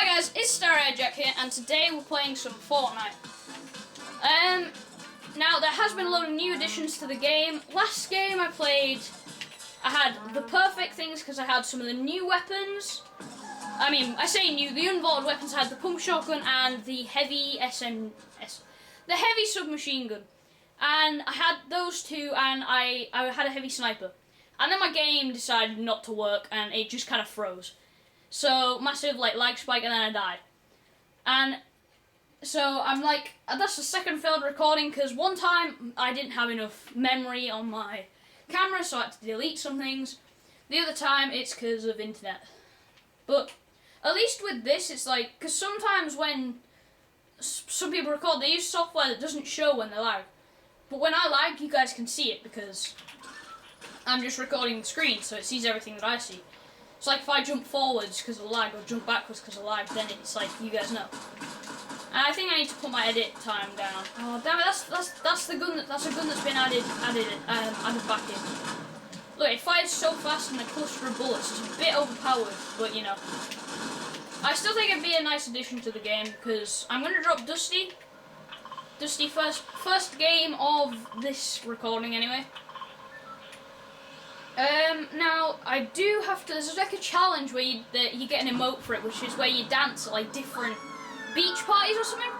Hi guys, it's starry-eyed-jack here, and today we're playing some Fortnite. Now there has been a lot of new additions to the game. Last game I played, I had the perfect things because I had some of the new weapons. I mean, I say new, the unvaulted weapons. I had the pump shotgun and the heavy the heavy submachine gun. And I had those two, and I had a heavy sniper. And then my game decided not to work, and it just kind of froze. So, massive lag spike, and then I died. And so I'm like, that's the second failed recording, because one time I didn't have enough memory on my camera, so I had to delete some things. The other time it's because of internet. But at least with this, it's like, because sometimes when some people record, they use software that doesn't show when they lag. But when I lag, you guys can see it, because I'm just recording the screen, so it sees everything that I see. It's like if I jump forwards because of lag or jump backwards because of lag, then it's like you guys know. And I think I need to put my edit time down. Oh damn it! That's the gun that's a gun that's been added back in. Look, it fires so fast and a cluster of bullets. It's a bit overpowered, but you know. I still think it'd be a nice addition to the game because I'm gonna drop Dusty. Dusty first game of this recording anyway. Now I do have to. There's like a challenge where you get an emote for it, which is where you dance at like different beach parties or something.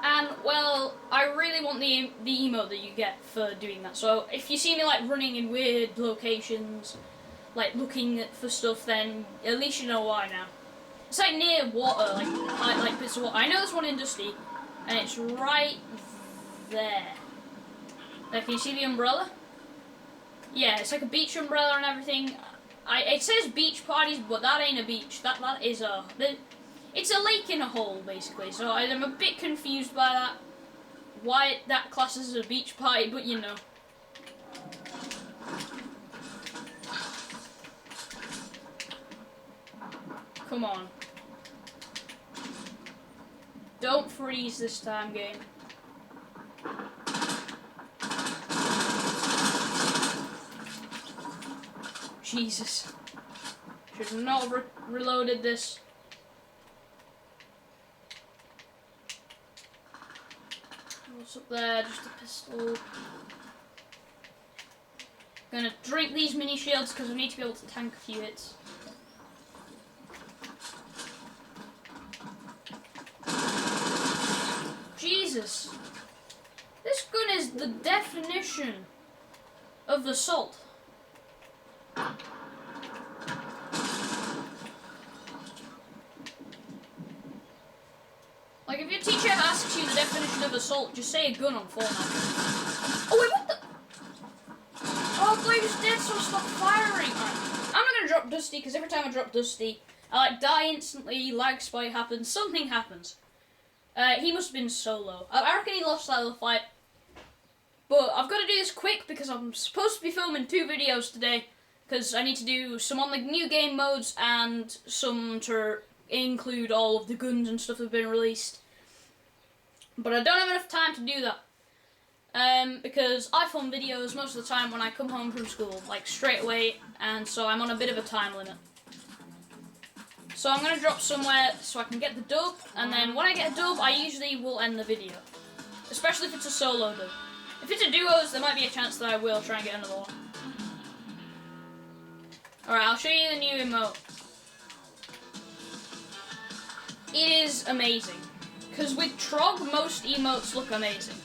And well, I really want the emote that you get for doing that. So if you see me like running in weird locations, like looking for stuff, then at least you know why now. It's like near water, like bits of water. I know there's one in Dusty, and it's right there. There, can you see the umbrella? Yeah, it's like a beach umbrella and everything. It says beach parties, but that ain't a beach. That is it's a lake in a hole, basically. So I'm a bit confused by that. Why that classes as a beach party, but you know. Come on. Don't freeze this time, game. Jesus. Should not have reloaded this. What's up there? Just a pistol. Gonna drink these mini shields because I need to be able to tank a few hits. Jesus. This gun is the definition of assault. Like, if your teacher asks you the definition of assault, just say a gun on Fortnite. Oh, wait, what the? Oh, I thought he was dead, so stop firing. Right. I'm not gonna drop Dusty, because every time I drop Dusty, I die instantly, lag spike happens, something happens. He must have been solo. I reckon he lost that little fight. But I've got to do this quick, because I'm supposed to be filming 2 videos today, because I need to do some on the new game modes, and some to include all of the guns and stuff that have been released. But I don't have enough time to do that. Because I film videos most of the time when I come home from school, like straight away, and so I'm on a bit of a time limit. So I'm going to drop somewhere so I can get the dub, and then when I get a dub, I usually will end the video. Especially if it's a solo dub. If it's a duos, there might be a chance that I will try and get another one. Alright, I'll show you the new emote. It is amazing. Because with Trog, most emotes look amazing.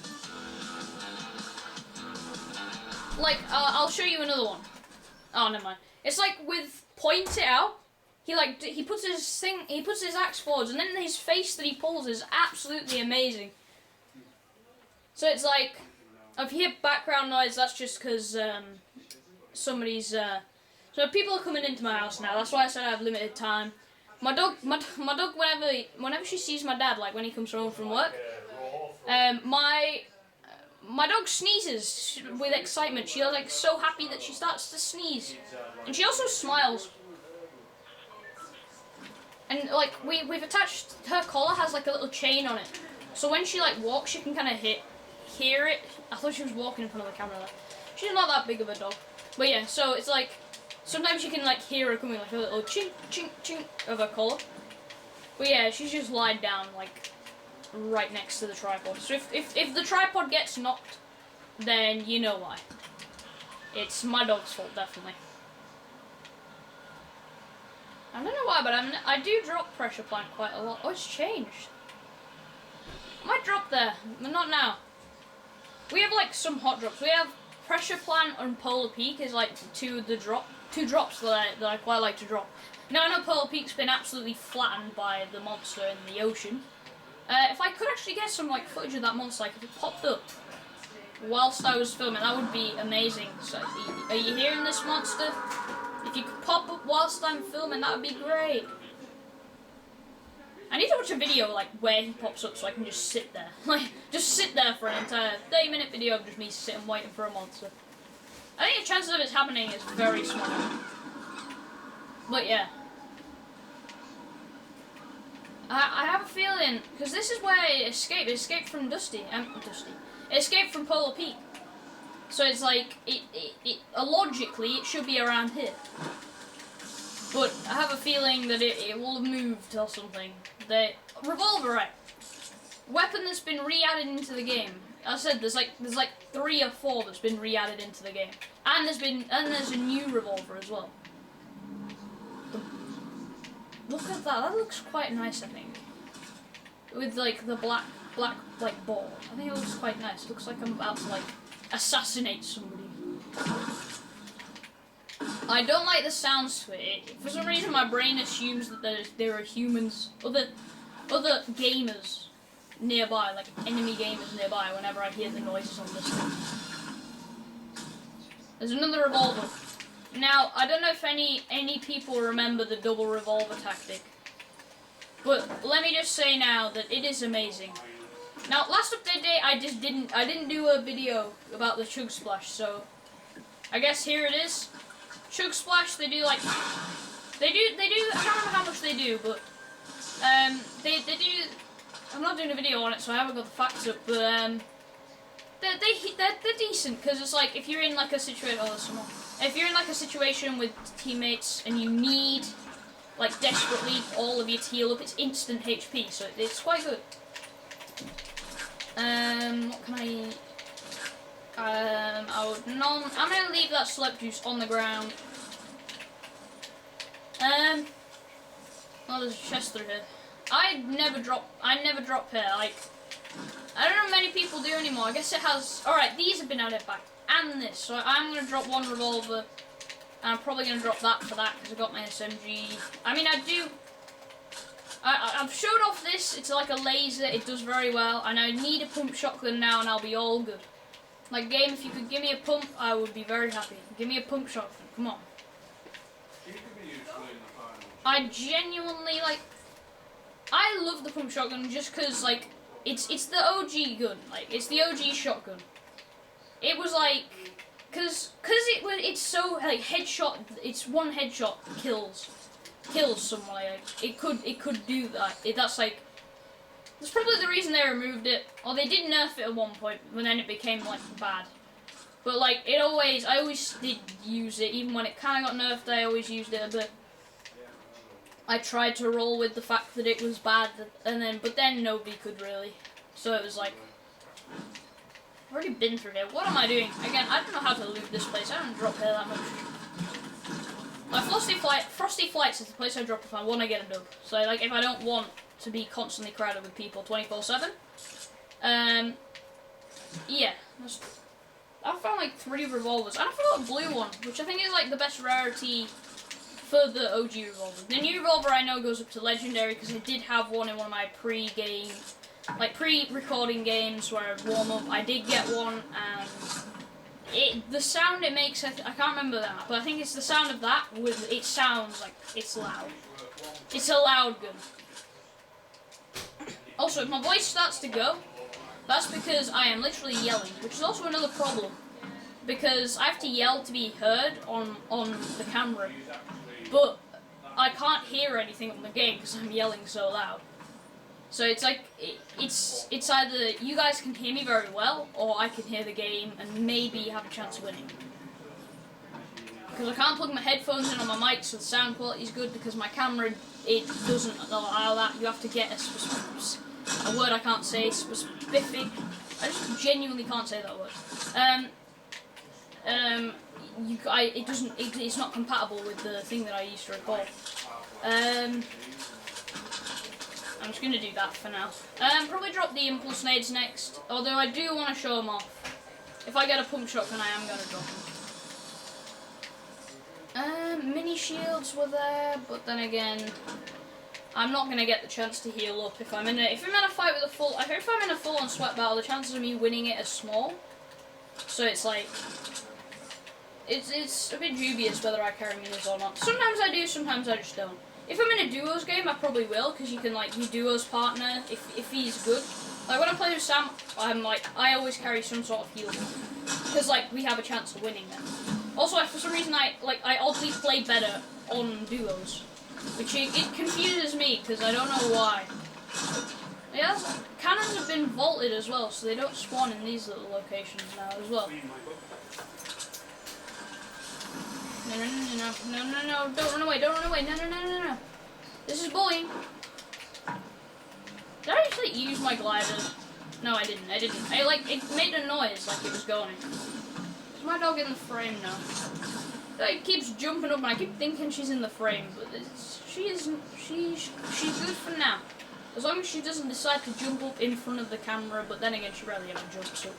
Like, I'll show you another one. Oh, never mind. It's like with Point It Out. He puts his axe forwards, and then his face that he pulls is absolutely amazing. So it's like, if you hear background noise, that's just because somebody's. So people are coming into my house now. That's why I said I have limited time. My dog, whenever she sees my dad, like when he comes home from work, my dog sneezes with excitement. She's like so happy that she starts to sneeze, and she also smiles. And like we've attached, her collar has like a little chain on it, so when she like walks, you can kind of hear it. I thought she was walking in front of the camera there. She's not that big of a dog, but yeah. So it's like sometimes you can like hear her coming, like a little chink chink chink of her collar. But yeah, she's just lied down, like, right next to the tripod. So if the tripod gets knocked, then you know why. It's my dog's fault, definitely. I don't know why, but I do drop pressure plant quite a lot. Oh, it's changed. I might drop there, but not now. We have like some hot drops. We have pressure plant and polar peak is like two drops that I quite like to drop. Now I know polar peak's been absolutely flattened by the monster in the ocean. If I could actually get some like footage of that monster, like if it popped up whilst I was filming, that would be amazing. So, are you hearing this monster? If you could pop up whilst I'm filming, that would be great. I need to watch a video like where he pops up so I can just sit there. Like, just sit there for an entire 30-minute video of just me sitting waiting for a monster. I think the chances of it happening is very small. But yeah. I have a feeling, because this is where it escaped. It escaped from Dusty. It escaped from Polar Peak. So it's like, logically, it should be around here. But I have a feeling that it will have moved or something. The revolver, right? Weapon that's been re-added into the game. As I said, there's like 3 or 4 that's been re-added into the game. And there's a new revolver as well. Look at that. That looks quite nice, I think. With like the black like ball. I think it looks quite nice. It looks like I'm about to like assassinate somebody. I don't like the sounds to it. For some reason, my brain assumes that there are humans, other gamers nearby, like enemy gamers nearby. Whenever I hear the noises on this thing, there's another revolver. Now, I don't know if any people remember the double revolver tactic, but let me just say now that it is amazing. Now, last update day, I didn't do a video about the Chug Splash, so I guess here it is. Chug Splash, they do, I don't remember how much they do, but, they do, I'm not doing a video on it, so I haven't got the facts up, but, they're decent, because it's like, if you're in, like, a situation, oh, there's someone. If you're in, like, a situation with teammates, and you need, like, desperately all of you to heal up, it's instant HP, so it's quite good. What can I eat? I'm gonna leave that slurp juice on the ground. Oh, there's a chest through here. I never drop here, like, I don't know many people do anymore. I guess it has, alright, these have been added back, and this, so I'm gonna drop one revolver, and I'm probably gonna drop that for that, because I got my SMG. I mean, I've showed off this, it's like a laser, it does very well, and I need a pump shotgun now, and I'll be all good. Like, game, if you could give me a pump, I would be very happy. Give me a pump shotgun, come on. I genuinely, like, I love the pump shotgun just because, like, it's the OG gun, like, it's the OG shotgun. It was like, cause it's so, like, headshot, it's one headshot kills someone, like, it could do that. That's probably the reason they removed it, or they did nerf it at one point, but then it became, like, bad. But, like, I always did use it, even when it kind of got nerfed, I always used it a bit. I tried to roll with the fact that it was bad, but then nobody could really. So it was like, I've already been through here. What am I doing? Again, I don't know how to loot this place. I don't drop here that much. Like, Frosty Flights is the place I drop if I want to get a dub. So, like, if I don't want to be constantly crowded with people 24/7. Yeah. I found, like, 3 revolvers. And I found a blue one, which I think is, like, the best rarity for the OG revolver. The new revolver I know goes up to legendary, because I did have one in one of my pre-recording games where I'd warm up. I did get one, and the sound it makes, I can't remember that, but I think it's the sound of that, it sounds like it's loud. It's a loud gun. Also, if my voice starts to go, that's because I am literally yelling, which is also another problem, because I have to yell to be heard on the camera, but I can't hear anything on the game because I'm yelling so loud. So it's like, it's either you guys can hear me very well, or I can hear the game and maybe have a chance of winning. because I can't plug my headphones in on my mic so the sound quality is good, because my camera, it doesn't allow that. You have to get a word I can't say, specific. I just genuinely can't say that word. It's not compatible with the thing that I used to record. I'm just going to do that for now. Probably drop the impulse nades next, although I do want to show them off. If I get a pump shotgun, I am going to drop them. Mini shields were there, but then again, I'm not going to get the chance to heal up if I'm in a fight with if I'm in a full-on sweat battle, the chances of me winning it are small. So it's like, it's a bit dubious whether I carry minis or not. Sometimes I do, sometimes I just don't. If I'm in a duos game, I probably will, because you can like your duos partner if he's good. Like when I play with Sam, I always carry some sort of heal, because like we have a chance of winning then. Also, for some reason, I oddly play better on duos, which it confuses me because I don't know why. Yeah, cannons have been vaulted as well, so they don't spawn in these little locations now as well. No, don't run away, no. This is bullying. Did I actually use my glider? No, I didn't. It made a noise like it was going. Is my dog in the frame now? It keeps jumping up and I keep thinking she's in the frame, but she isn't. She's good for now. As long as she doesn't decide to jump up in front of the camera, but then again she rarely ever jumps up.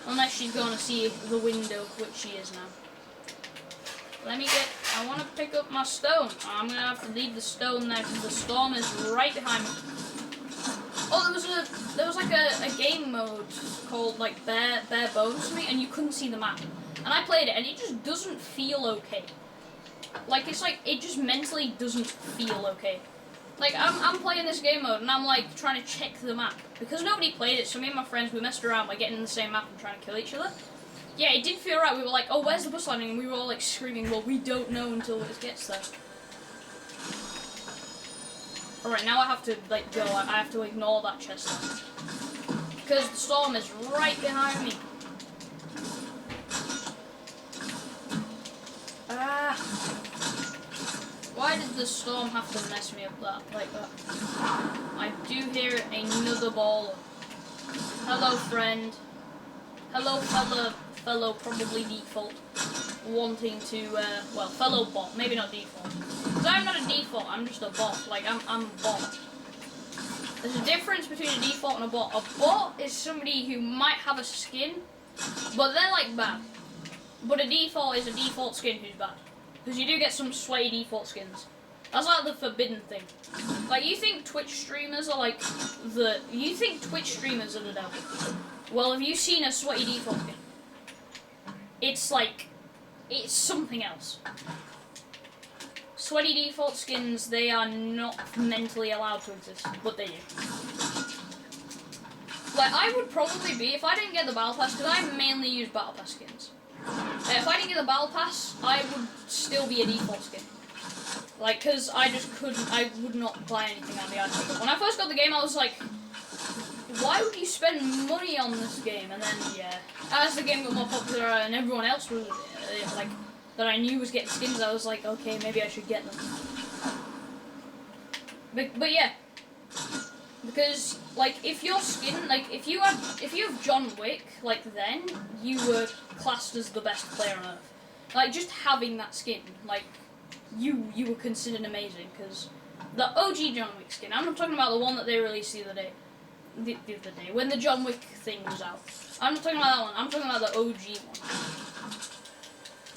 Unless she's going to see the window, which she is now. I want to pick up my stone. I'm going to have to leave the stone there because the storm is right behind me. Oh, there was like a game mode called like Bare Bones or something, and you couldn't see the map. And I played it, and it just doesn't feel okay. Like, it just mentally doesn't feel okay. Like, I'm playing this game mode, and I'm like trying to check the map. Because nobody played it, so me and my friends, we messed around by getting in the same map and trying to kill each other. Yeah, it did feel right. We were like, oh, where's the bus landing? And we were all like screaming, well, we don't know until it gets there. Alright, now I have to, like, go. I have to ignore that chest then. Because the storm is right behind me. Why did the storm have to mess me up like that? I do hear another baller. Hello, friend. Hello, fellow probably default. Wanting to, fellow bot. Maybe not default. Because I'm not a default, I'm just a bot. Like, I'm a bot. There's a difference between a default and a bot. A bot is somebody who might have a skin, but they're, like, bad. But a default is a default skin who's bad. Because you do get some sweaty default skins. That's like the forbidden thing. Like, you think Twitch streamers are, like, you think Twitch streamers are the devil. Well, have you seen a sweaty default skin? It's, like, it's something else. Sweaty default skins, they are not mentally allowed to exist, but they do. Like, I would probably be, if I didn't get the Battle Pass, because I mainly use Battle Pass skins. If I didn't get the Battle Pass, I would still be a default skin. Like, because I just couldn't, I would not buy anything on the item. When I first got the game, I was like, why would you spend money on this game? And then, yeah, as the game got more popular and everyone else was, like, that I knew was getting skins, I was like, okay, maybe I should get them. But yeah. Because, like, if your skin, like, if you have John Wick, like, then you were classed as the best player on Earth. Like, just having that skin, like, you were considered amazing, because the OG John Wick skin, I'm not talking about the one that they released the other day, when the John Wick thing was out. I'm not talking about that one, I'm talking about the OG one.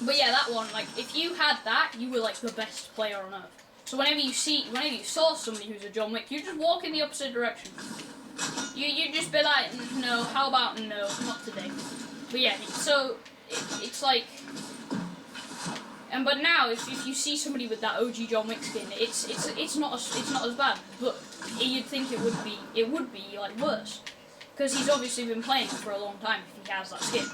But yeah, that one, like, if you had that, you were, like, the best player on Earth. So whenever you saw somebody who's a John Wick, you just walk in the opposite direction. You just be like, no, how about no, not today. But yeah, so it's like, but now if you see somebody with that OG John Wick skin, it's not as bad, but you'd think it would be like worse, because he's obviously been playing for a long time if he has that skin.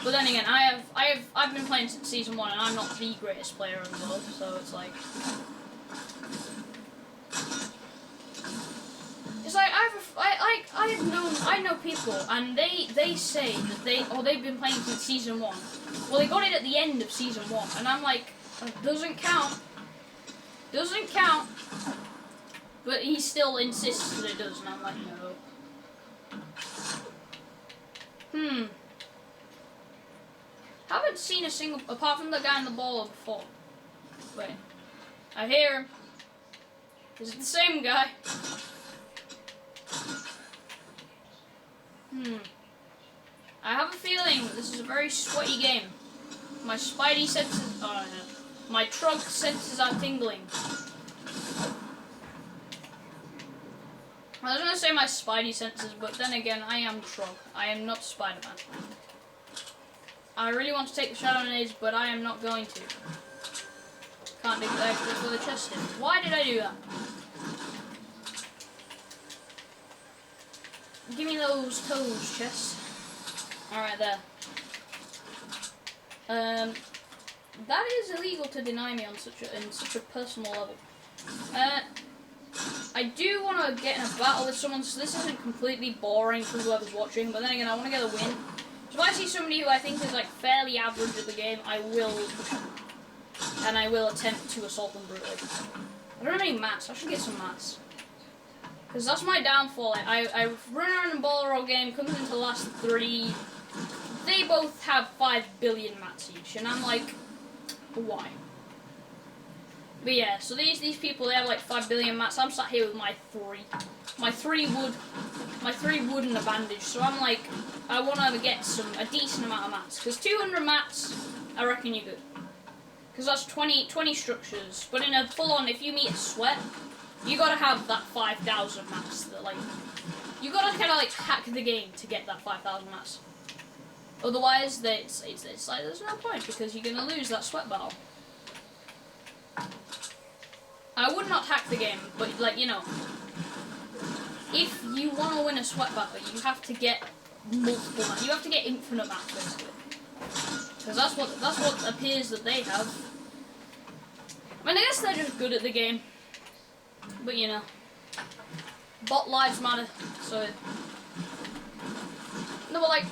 But then again, I've been playing since season 1, and I'm not the greatest player in the world, so it's like, I know people people, and they say that they've been playing since season 1. Well, they got it at the end of season 1, and I'm like, doesn't count. Doesn't count. But he still insists that it does, and I'm like, no. Haven't seen a single, apart from the guy in the ball before. Wait, I hear him. Is it the same guy? I have a feeling that this is a very sweaty game. My spidey senses, oh no, my trunk senses are tingling. I was going to say my spidey senses, but then again, I am Trog. I am not Spider-Man. I really want to take the Shadow Nades, but I am not going to. Can't dig the extras for the chest in. Why did I do that? Give me those toes, chest. Alright, there. That is illegal to deny me on in such a personal level. I do want to get in a battle with someone, so this isn't completely boring for whoever's watching, but then again, I want to get a win. So if I see somebody who I think is like fairly average at the game, I will push them. And I will attempt to assault them brutally. I don't have any mats, I should get some mats. Because that's my downfall. I run around in Ball Roll game, comes into the last 3. They both have 5 billion mats each, and I'm like, why? But yeah, so these people, they have like 5 billion mats. I'm sat here with my 3. My 3 wood and a bandage. So I'm like, I want to get a decent amount of mats. Because 200 mats, I reckon you're good. Because that's 20 structures. But in a full-on, if you meet a sweat, you gotta have that 5,000 mats. That like, you gotta kind of like hack the game to get that 5,000 mats. Otherwise, it's like there's no point because you're gonna lose that sweat battle. I would not hack the game, but like, you know, if you want to win a sweat battle, you have to get multiple mats. You have to get infinite mats, basically. Because that's what appears that they have. I mean, I guess they're just good at the game. But you know, bot lives matter. So no, but like,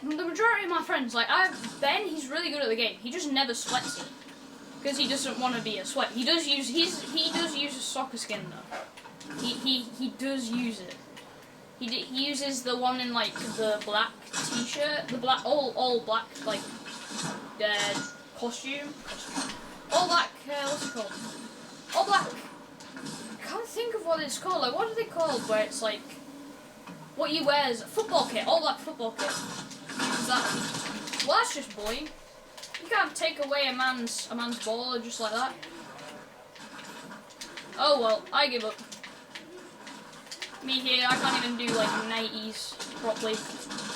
the majority of my friends, like Ben, he's really good at the game. He just never sweats it. Because he doesn't want to be a sweat. He does use a soccer skin though. He does use it. He uses the one in like the black t-shirt, the black all black like costume. All black. What's it called? All black. I can't think of what it's called. Like what are they called? Where it's like what you wear is a football kit. All black football kit. Is that? Well, that's just bullying. You can't take away a man's baller just like that. Oh well, I give up. Me here, I can't even do like 90s properly.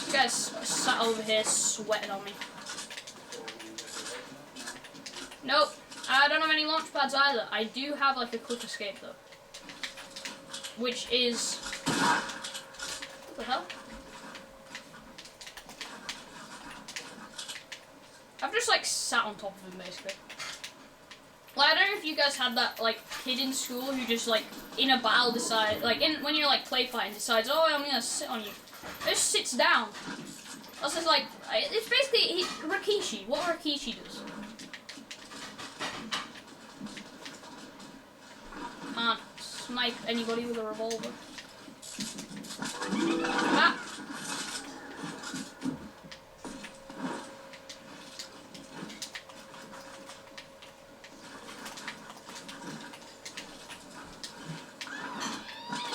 You guys sat over here sweating on me. Nope, I don't have any launch pads either. I do have like a quick escape though. Which is... What the hell? I've just like sat on top of him basically. Like I don't know if you guys had that like kid in school who just like in a battle decide like when you're like play fighting decides, oh, I'm gonna sit on you. Just sits down. That's just like it's basically Rikishi. What Rikishi does. Can't snipe anybody with a revolver. Ah.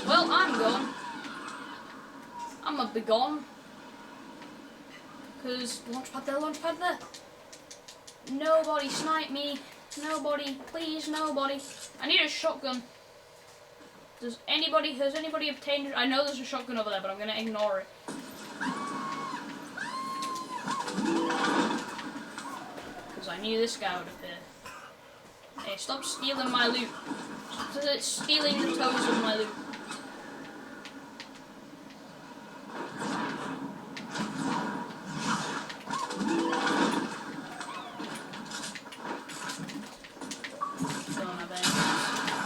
Well, I'm gone. I'm a be gone. Because launchpad there. Nobody snipe me. Nobody, please, nobody. I need a shotgun. Has anybody obtained? I know there's a shotgun over there, but I'm gonna ignore it. Because I knew this guy would appear. Hey, stop stealing my loot. Stop stealing the toes of my loot.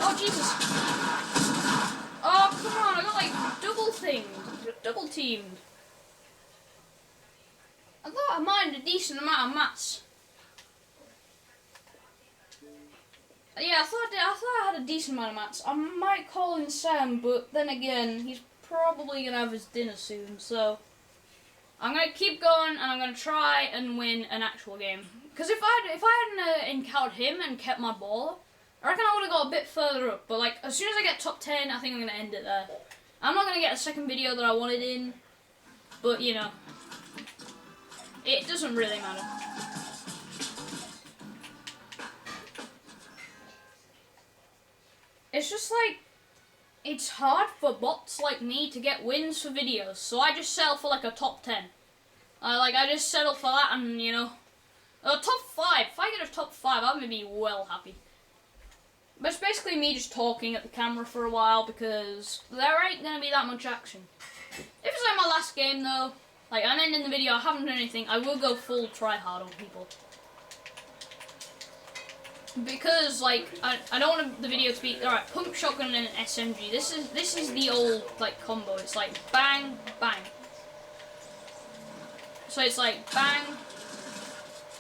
Oh Jesus! Oh come on! I got like double thing. Got double teamed. I thought I mined a decent amount of mats. Yeah, I thought I had a decent amount of mats. I might call in Sam, but then again, he's probably gonna have his dinner soon, so I'm gonna keep going and I'm gonna try and win an actual game. Because if I hadn't encountered him and kept my ball, I reckon I would have got a bit further up. But like as soon as I get top 10, I think I'm gonna end it there. I'm not gonna get a second video that I wanted in, but you know, it doesn't really matter. It's just like, it's hard for bots like me to get wins for videos, so I just settle for like a top 10. I just settle for that, and you know, a top 5. If I get a top 5, I'm gonna be well happy. But it's basically me just talking at the camera for a while because there ain't gonna be that much action. If it's like my last game though, like I'm ending the video, I haven't done anything, I will go full try hard on people. Because like I don't want the video to be alright. Pump shotgun and an SMG. This is the old like combo. It's like bang bang. So it's like bang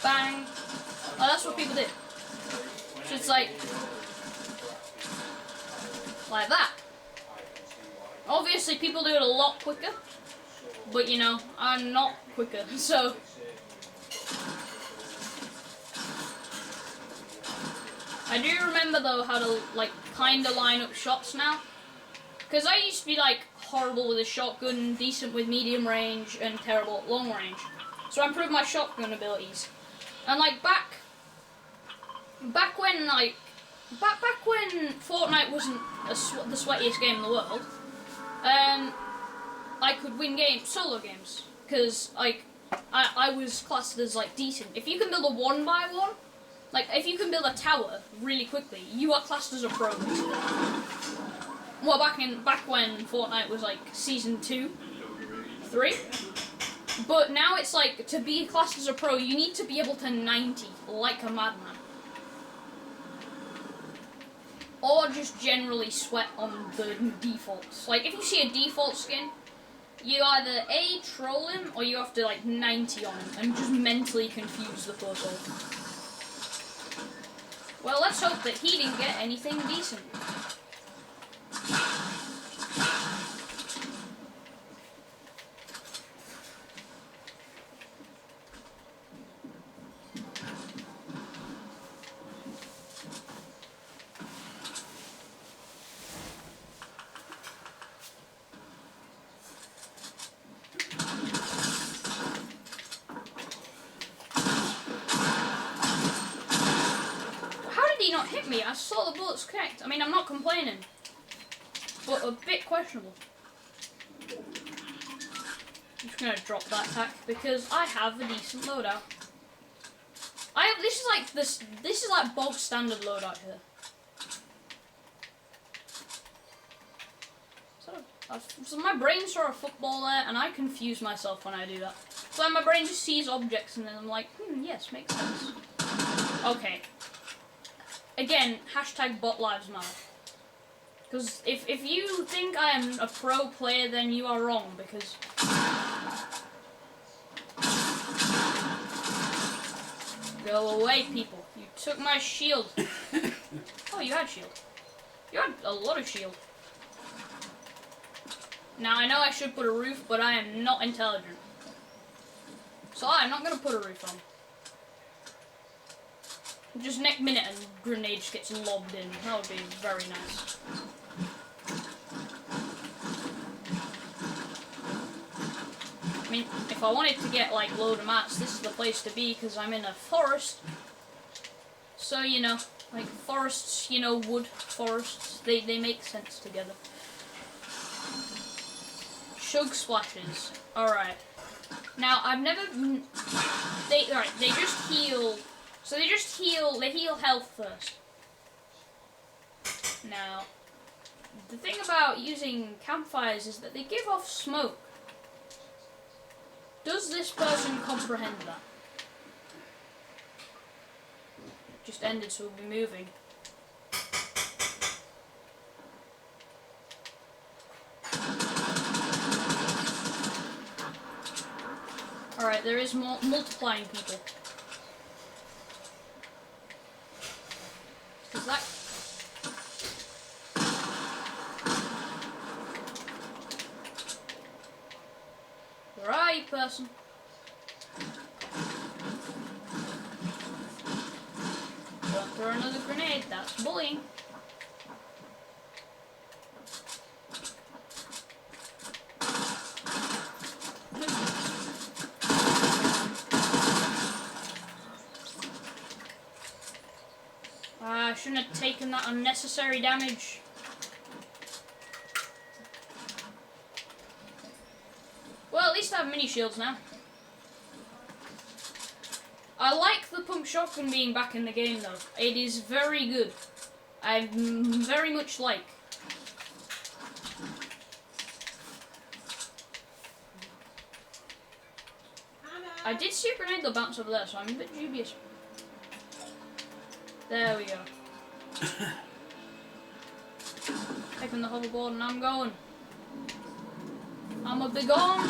bang. Oh, that's what people did. So it's like that. Obviously, people do it a lot quicker, but you know I'm not quicker, so. I do remember though how to like kind of line up shots now, because I used to be like horrible with a shotgun, decent with medium range, and terrible at long range. So I improved my shotgun abilities, and like back when Fortnite wasn't the sweatiest game in the world, I could win solo games, because like I was classed as like decent. If you can build a 1x1. Like, if you can build a tower really quickly, you are classed as a pro. Well, back when Fortnite was like season 2, 3. But now it's like, to be classed as a pro, you need to be able to 90 like a madman. Or just generally sweat on the defaults. Like, if you see a default skin, you either A, troll him, or you have to like 90 on him and just mentally confuse the photo. Well, let's hope that he didn't get anything decent. Not hit me. I saw the bullets connect. I mean, I'm not complaining, but a bit questionable. I'm just gonna drop that tack because I have a decent loadout. This is like bog standard loadout here. So my brain saw a football there, and I confuse myself when I do that. So my brain just sees objects, and then I'm like, yes, makes sense. Okay. Again, hashtag bot lives matter. Because if you think I am a pro player, then you are wrong, because go away, people. You took my shield. Oh, you had shield. You had a lot of shield. Now, I know I should put a roof, but I am not intelligent. So I'm not going to put a roof on. Just next minute and grenade just gets lobbed in. That would be very nice. I mean, if I wanted to get like load of mats, this is the place to be because I'm in a forest. So, you know, like forests, you know, wood forests, they make sense together. Chug splashes. Alright. Now, I've never... they just heal... So they heal health first. Now, the thing about using campfires is that they give off smoke. Does this person comprehend that? Just ended, so we'll be moving. there is more multiplying people. Is that? Right, person. Don't throw another grenade. That's bullying. I shouldn't have taken that unnecessary damage. Well, at least I have mini shields now. I like the pump shotgun being back in the game though. It is very good. I very much like. I did see a grenade that bounced over there, so I'm a bit dubious. There we go. Taking the hoverboard and I'm going. I'm a big on.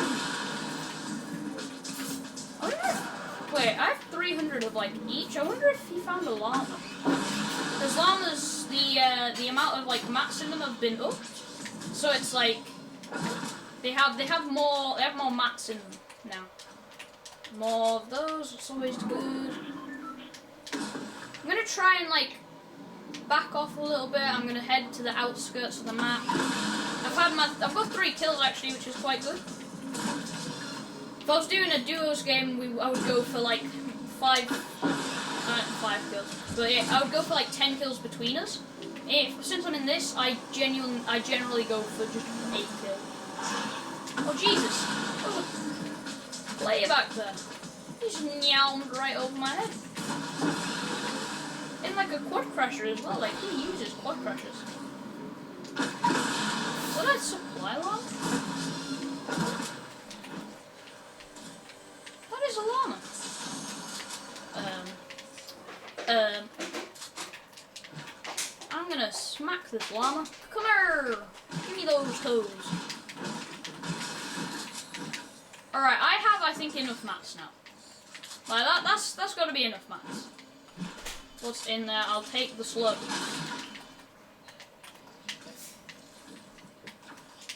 Wait, I have 300 of like each. I wonder if he found a llama. Because llamas, the amount of like mats in them have been upped, so it's like they have more mats in them now. More of those. It's always good. I'm gonna try and like back off a little bit. I'm gonna head to the outskirts of the map. I've got 3 kills actually, which is quite good. If I was doing a duos game, I would go for like 5 kills. But yeah, I would go for like 10 kills between us. Since I'm in this, I generally go for just 8 kills. Oh Jesus! Oh, player back there. He's meowed right over my head. In like a quad crasher as well. Like he uses quad crashers. Is that a supply llama? That is a llama. I'm gonna smack this llama. Come here! Give me those toes. Alright, I think enough mats now. Like that's gotta be enough mats. What's in there? I'll take the slug.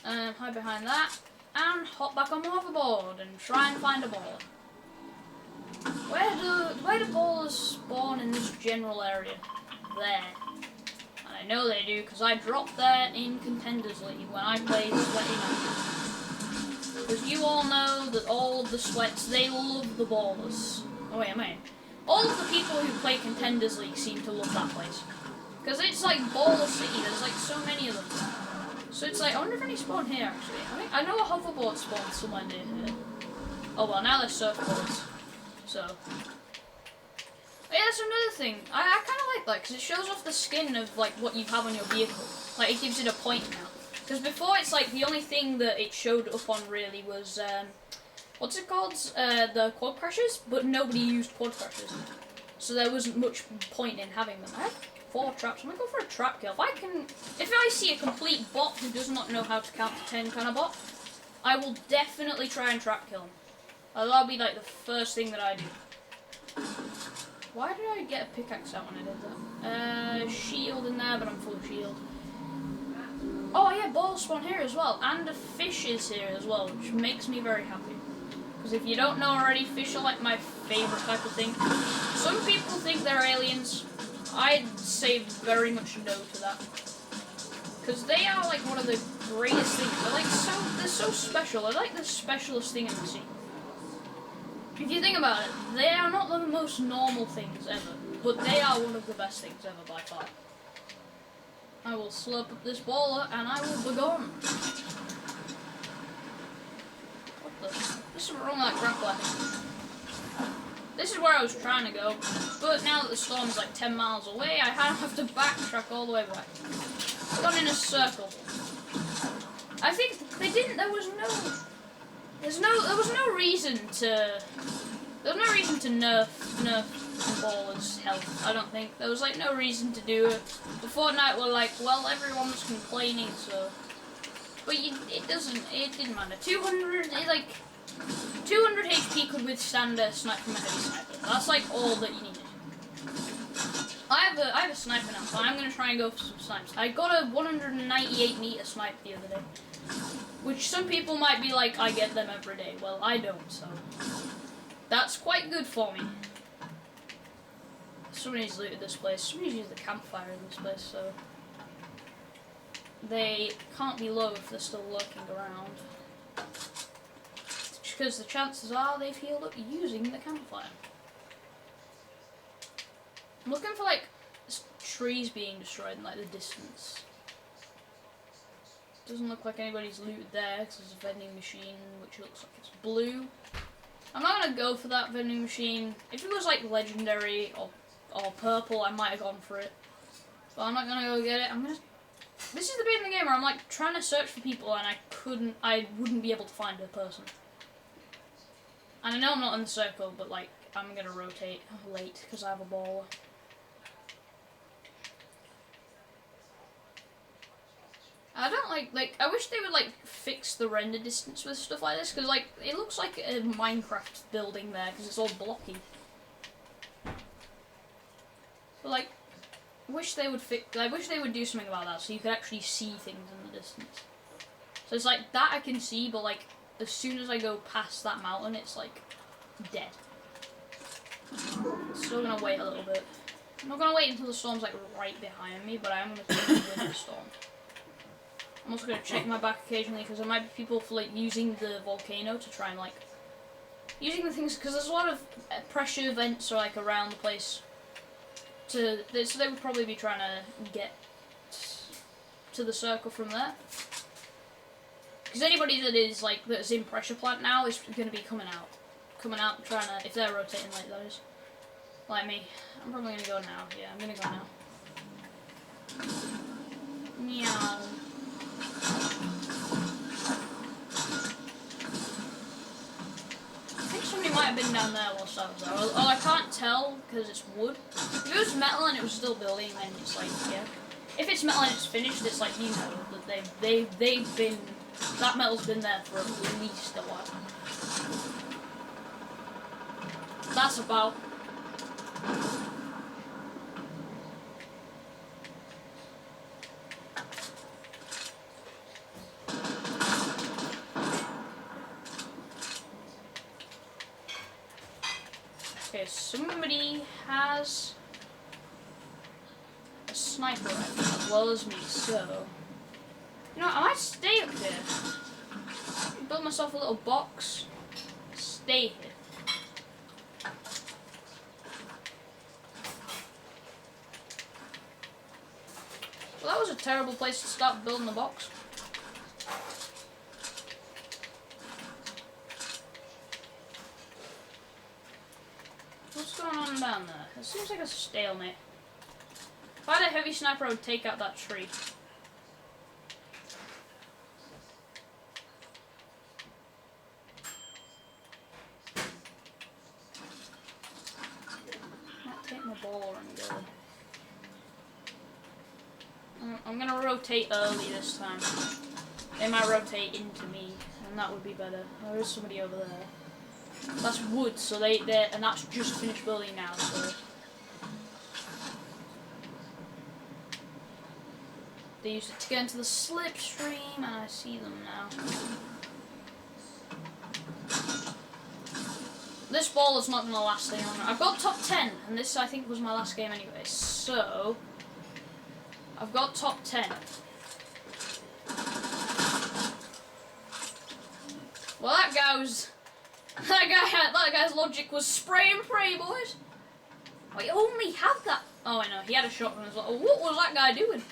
Hide behind that. And hop back on the hoverboard and try and find a baller. Where do ballers spawn in this general area? There. And I know they do because I dropped there in Contenders League when I played Sweaty Matches. Because you all know that all of the sweats, they love the ballers. Oh wait, am I? All of the people who play Contenders League seem to love that place. Because it's like Baller City, there's like so many of them. So it's like, I wonder if any spawn here actually. I know a hoverboard spawns somewhere near here. Oh well, now there's surfboards. So. But yeah, that's another thing. I kind of like that because it shows off the skin of like what you have on your vehicle. Like it gives it a point now. Because before it's like the only thing that it showed up on really was, what's it called? The quad crashers, but nobody used quad crashers. So there wasn't much point in having them. I have 4 traps. I'm gonna go for a trap kill. If I see a complete bot who does not know how to count to 10 kind of bot, I will definitely try and trap kill him. That'll be like the first thing that I do. Why did I get a pickaxe out when I did that? Shield in there, but I'm full of shield. Oh yeah, balls spawn here as well, and a fish is here as well, which makes me very happy. Because if you don't know already, fish are like my favourite type of thing. Some people think they're aliens. I'd say very much no to that. Because they are like one of the greatest things. They're so special. They're like the specialist thing in the sea. If you think about it, they are not the most normal things ever, but they are one of the best things ever by far. I will slurp up this baller and I will be gone. What the? This is wrong like grappler. This is where I was trying to go, but now that the storm's like 10 miles away, I have to backtrack all the way back. I've gone in a circle. I think they didn't. There was no reason to nerf ballers' health. I don't think there was like no reason to do it. The Fortnite were like, well, everyone was complaining, so. But it didn't matter. 200, 200 HP could withstand a snipe from a heavy sniper. That's like all that you needed. I have a sniper now, so I'm gonna try and go for some snipes. I got a 198 meter snipe the other day, which some people might be like, I get them every day. Well, I don't, so that's quite good for me. Somebody's looted this place. Somebody's used the campfire in this place, so they can't be low if they're still lurking around. Because the chances are they've healed up using the campfire. I'm looking for like trees being destroyed in like the distance. Doesn't look like anybody's looted there because there's a vending machine which looks like it's blue. I'm not gonna go for that vending machine. If it was like legendary or purple, I might have gone for it. But I'm not gonna go get it. This is the bit in the game where I'm like trying to search for people and I wouldn't be able to find a person. And I know I'm not in the circle, but like I'm gonna rotate late because I have a ball. I don't like I wish they would like fix the render distance with stuff like this, because like it looks like a Minecraft building there because it's all blocky. But like I wish they would do something about that so you could actually see things in the distance. So it's like that I can see, but like as soon as I go past that mountain it's like dead. Still gonna wait a little bit. I'm not gonna wait until the storm's like right behind me, but I am gonna wait with the storm. I'm also going to check my back occasionally because there might be people for like using the volcano to try and like using the things, because there's a lot of pressure vents like around the place. So they would probably be trying to get to the circle from there. Because anybody that is like that's in pressure plant now is going to be coming out trying to, if they're rotating like those, like me. I'm probably going to go now. Yeah, I'm going to go now. Meow. I think somebody might have been down there whilst I was there. Oh, I can't tell because it's wood. If it was metal and it was still building, then it's like, yeah. If it's metal and it's finished, it's like, you know, that they've been, that metal's been there for at least a while. That's about. Okay, somebody has a sniper rifle as well as me, so you know, I might stay up here. Build myself a little box. Stay here. Well, that was a terrible place to start building a box. What's going on down there? It seems like a stalemate. If I had a heavy sniper, I would take out that tree. Might take my ball and go. I'm gonna rotate early this time. They might rotate into me, and that would be better. There is somebody over there. That's wood, so and that's just finished building now, so they used it to get into the slipstream, and I see them now. This ball is not going to last any longer. I've got top 10, and this I think was my last game anyway, so I've got top 10. Well, that guy's logic was spray and pray, boys. Oh, he only had that. Oh, I know, he had a shotgun as well. Oh, what was that guy doing?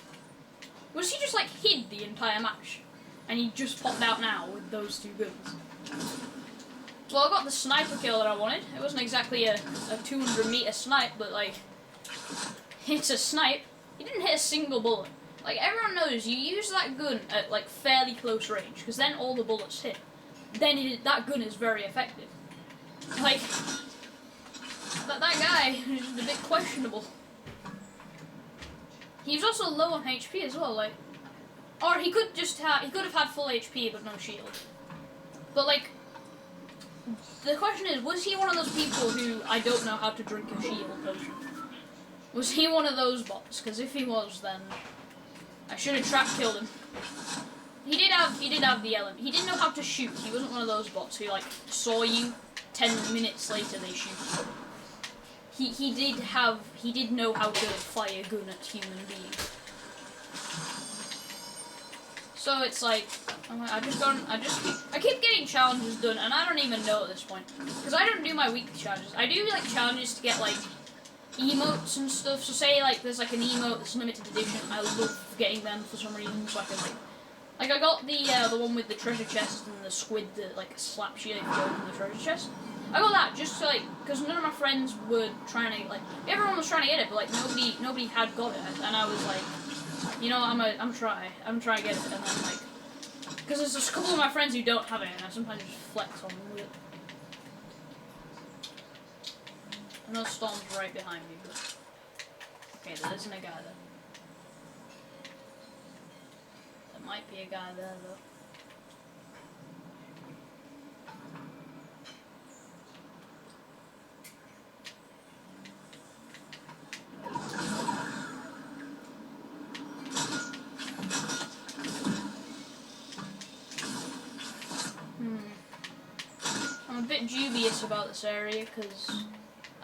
Was he just like hid the entire match? And he just popped out now with those two guns? Well, I got the sniper kill that I wanted. It wasn't exactly a 200 meter snipe, but like, it's a snipe. He didn't hit a single bullet. Like, everyone knows, you use that gun at like fairly close range, because then all the bullets hit. Then that gun is very effective. Like, that guy is just a bit questionable. He was also low on HP as well, like, or he could have had full HP but no shield. But like, the question is, was he one of those people who I don't know how to drink a shield potion? Was he one of those bots? Because if he was, then I should have trap killed him. He did have the element. He didn't know how to shoot. He wasn't one of those bots who like saw you 10 minutes later they shoot. He did know how to fire a gun at human beings. So it's like I keep getting challenges done, and I don't even know at this point because I don't do my weekly challenges. I do like challenges to get like emotes and stuff. So say like there's like an emote that's limited edition. I love getting them for some reason, so I can like I got the one with the treasure chest and the squid that like slaps you if you open the treasure chest. I got that just to like because none of my friends were trying to like everyone was trying to get it, but like nobody had got it, and I was like, you know, I'm trying to get it, and then like because there's a couple of my friends who don't have it, and I sometimes just flex on them with it. I know Storm's right behind me, but okay, there isn't a guy there. There might be a guy there though. I'm a bit dubious about this area because,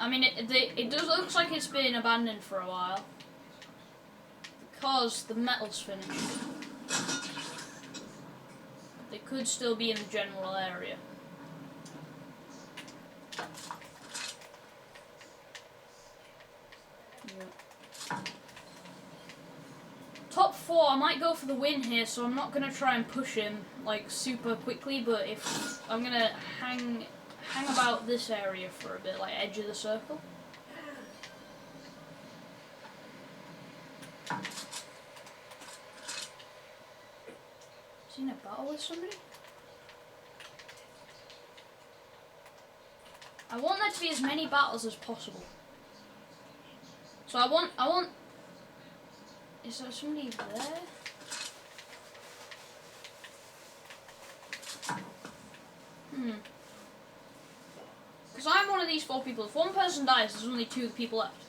I mean, it does looks like it's been abandoned for a while because the metal's finished. They could still be in the general area. Yeah. Top 4, I might go for the win here, so I'm not going to try and push him like super quickly, but if I'm going to hang about this area for a bit, like edge of the circle. Is he in a battle with somebody? I want there to be as many battles as possible. So I want. Is there somebody there? Because I'm one of these 4 people. If one person dies, there's only 2 people left.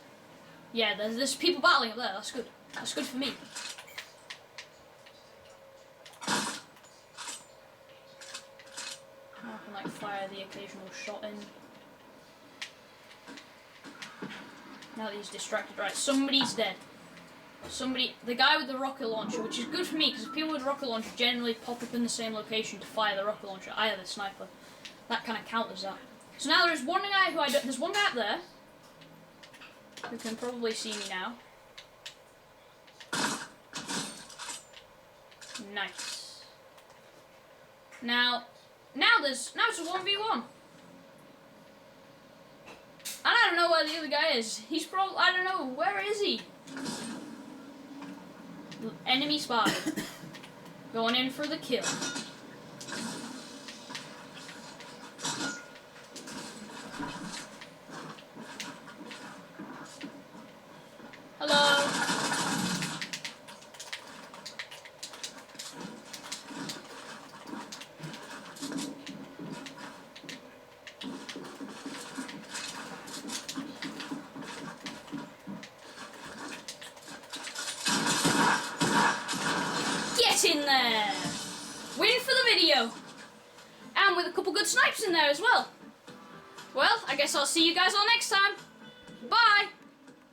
Yeah, there's people battling up there. That's good. That's good for me. I can like fire the occasional shot in. Now that he's distracted, right? Somebody's dead. The guy with the rocket launcher, which is good for me because people with rocket launcher generally pop up in the same location to fire the rocket launcher. I have a sniper. That kind of counters that. So now there's one guy who there's one guy up there who can probably see me now. Nice. Now it's a 1v1. And I don't know where the other guy is. He's probably, I don't know, where is he? Enemy spotted. Going in for the kill. Hello. Get in there! Win for the video! And with a couple good snipes in there as well. Well, I guess I'll see you guys all next time.